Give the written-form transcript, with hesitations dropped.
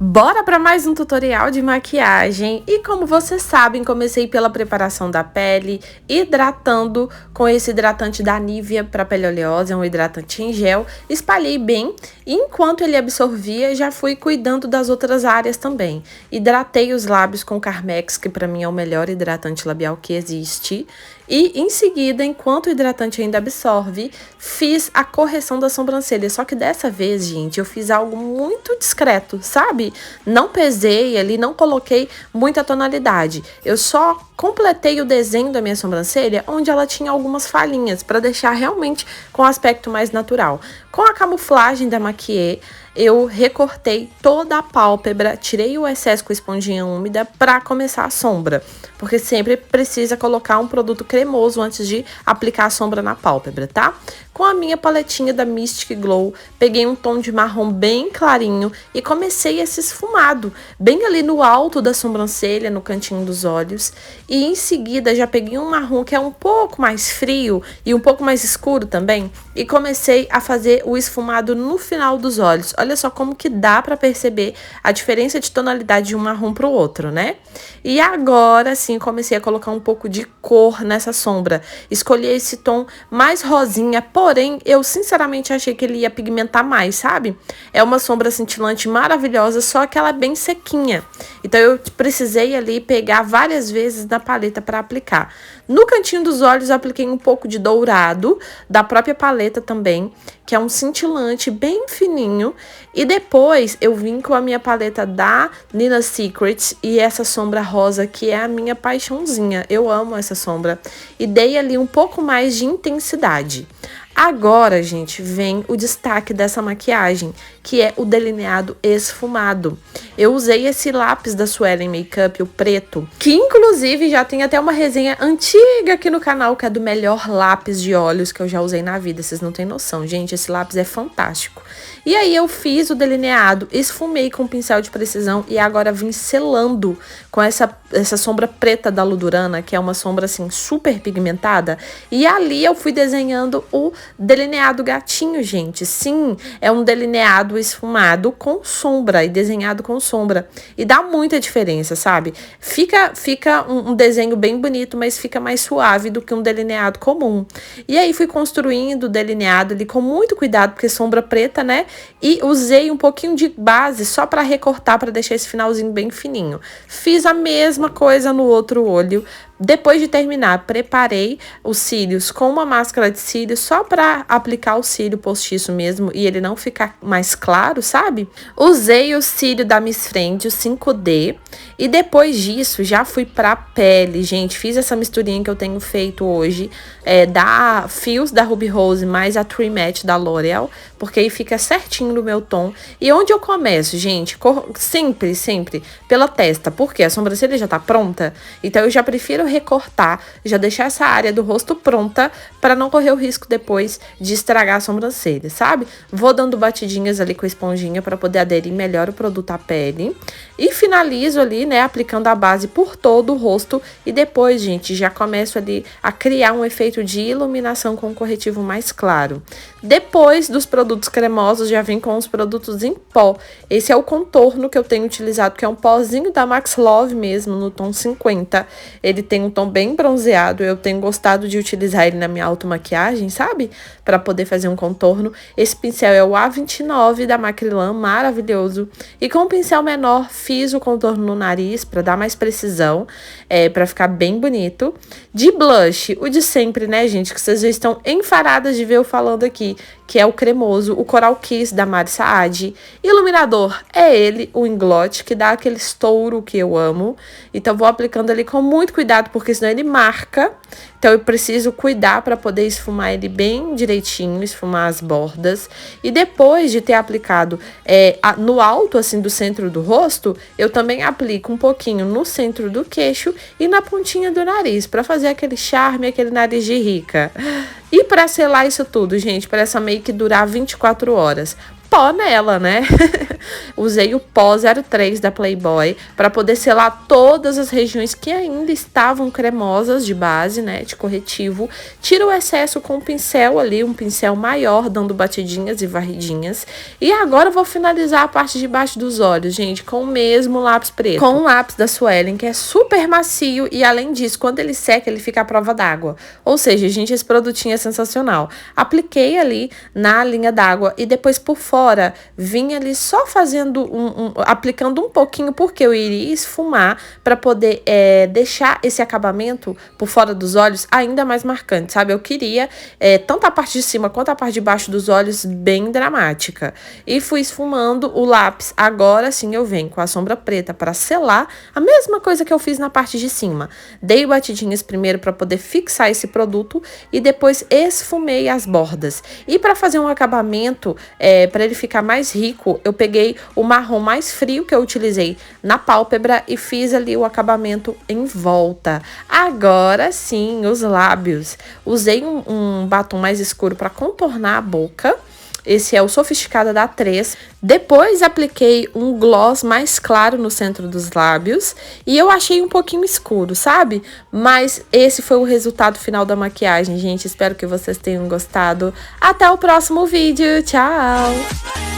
Bora para mais um tutorial de maquiagem e como vocês sabem, comecei pela preparação da pele, hidratando com esse hidratante da Nivea para pele oleosa, é um hidratante em gel, espalhei bem e enquanto ele absorvia já fui cuidando das outras áreas também. Hidratei os lábios com Carmex, que para mim é o melhor hidratante labial que existe. E em seguida, enquanto o hidratante ainda absorve, fiz a correção da sobrancelha. Só que dessa vez, gente, eu fiz algo muito discreto, sabe? Não pesei ali, não coloquei muita tonalidade. Eu só completei o desenho da minha sobrancelha, onde ela tinha algumas falhinhas, para deixar realmente com um aspecto mais natural. Com a camuflagem da Maquiê, eu recortei toda a pálpebra, tirei o excesso com esponjinha úmida para começar a sombra, porque sempre precisa colocar um produto cremoso antes de aplicar a sombra na pálpebra, tá? Com a minha paletinha da Mystic Glow, peguei um tom de marrom bem clarinho e comecei esse esfumado, bem ali no alto da sobrancelha, no cantinho dos olhos. E em seguida já peguei um marrom que é um pouco mais frio e um pouco mais escuro também, e comecei a fazer o esfumado no final dos olhos. Olha só como que dá pra perceber a diferença de tonalidade de um marrom pro outro, né? E agora sim comecei a colocar um pouco de cor nessa sombra. Escolhi esse tom mais rosinha, porém eu sinceramente achei que ele ia pigmentar mais, sabe? É uma sombra cintilante maravilhosa, só que ela é bem sequinha. Então eu precisei ali pegar várias vezes na paleta para aplicar. No cantinho dos olhos eu apliquei um pouco de dourado, da própria paleta também, que é um cintilante bem fininho. E depois eu vim com a minha paleta da Nina Secret e essa sombra rosa, que é a minha paixãozinha. Eu amo essa sombra. E dei ali um pouco mais de intensidade. Agora, gente, vem o destaque dessa maquiagem, que é o delineado esfumado. Eu usei esse lápis da Suelen Makeup, o preto, que inclusive já tem até uma resenha antiga aqui no canal, que é do melhor lápis de olhos que eu já usei na vida. Vocês não têm noção, gente, esse lápis é fantástico. E aí eu fiz o delineado, esfumei com um pincel de precisão e agora vim selando com essa sombra preta da Ludurana, que é uma sombra assim super pigmentada. E ali eu fui desenhando o delineado gatinho, gente. Sim, é um delineado esfumado com sombra e desenhado com sombra. E dá muita diferença, sabe? Fica um desenho bem bonito, mas fica mais suave do que um delineado comum. E aí fui construindo o delineado ali com muito cuidado, porque sombra preta, né? E usei um pouquinho de base só para recortar, para deixar esse finalzinho bem fininho. Fiz a mesma coisa no outro olho. Depois de terminar, preparei os cílios com uma máscara de cílios só para aplicar o cílio postiço mesmo e ele não ficar mais claro, sabe? Usei o cílio da Miss Friend, o 5D, e depois disso já fui pra pele, gente. Fiz essa misturinha que eu tenho feito hoje, da Fios da Ruby Rose mais a Tree Matte da L'Oreal, porque aí fica certinho no meu tom. E onde eu começo, gente? Sempre pela testa, porque a sobrancelha já tá pronta, então eu já prefiro recortar, já deixar essa área do rosto pronta para não correr o risco depois de estragar a sobrancelha, sabe? Vou dando batidinhas ali com a esponjinha para poder aderir melhor o produto à pele e finalizo ali, né, aplicando a base por todo o rosto e depois, gente, já começo ali a criar um efeito de iluminação com um corretivo mais claro. Depois dos produtos cremosos, já vem com os produtos em pó. Esse é o contorno que eu tenho utilizado, que é um pozinho da Max Love mesmo, no tom 50. Ele tem um tom bem bronzeado, eu tenho gostado de utilizar ele na minha automaquiagem, sabe? Para poder fazer um contorno. Esse pincel é o A29 da Macrylan, maravilhoso. E com um pincel menor, fiz o contorno no nariz para dar mais precisão, para ficar bem bonito. De blush, o de sempre, né, gente? Que vocês já estão enfaradas de ver eu falando aqui, que é o cremoso, o Coral Kiss da Mari Saad. Iluminador é ele, o Inglot, que dá aquele estouro que eu amo. Então vou aplicando ali com muito cuidado, porque senão ele marca. Então eu preciso cuidar para poder esfumar ele bem direitinho, esfumar as bordas. E depois de ter aplicado no alto, assim, do centro do rosto, eu também aplico um pouquinho no centro do queixo e na pontinha do nariz, para fazer aquele charme, aquele nariz de rica. E para selar isso tudo, gente, para essa make durar 24 horas, pó nela, né? Usei o pó 03 da Playboy para poder selar todas as regiões que ainda estavam cremosas de base, né, de corretivo. Tiro o excesso com um pincel ali, um pincel maior, dando batidinhas e varridinhas. E agora eu vou finalizar a parte de baixo dos olhos, gente, com o mesmo lápis preto. Com o lápis da Suellen, que é super macio e, além disso, quando ele seca, ele fica à prova d'água. Ou seja, gente, esse produtinho é sensacional. Apliquei ali na linha d'água e depois por fora vim ali só fazendo aplicando um pouquinho, porque eu iria esfumar para poder deixar esse acabamento por fora dos olhos ainda mais marcante, sabe? Eu queria tanto a parte de cima quanto a parte de baixo dos olhos bem dramática. E fui esfumando o lápis. Agora sim eu venho com a sombra preta para selar a mesma coisa que eu fiz na parte de cima. Dei batidinhas primeiro para poder fixar esse produto e depois esfumei as bordas. E para fazer um acabamento, para ele ficar mais rico, eu peguei o marrom mais frio que eu utilizei na pálpebra e fiz ali o acabamento em volta. Agora sim, os lábios. Usei um batom mais escuro para contornar a boca. Esse é o Sofisticada da 3. Depois apliquei um gloss mais claro no centro dos lábios. E eu achei um pouquinho escuro, sabe? Mas esse foi o resultado final da maquiagem, gente. Espero que vocês tenham gostado. Até o próximo vídeo. Tchau!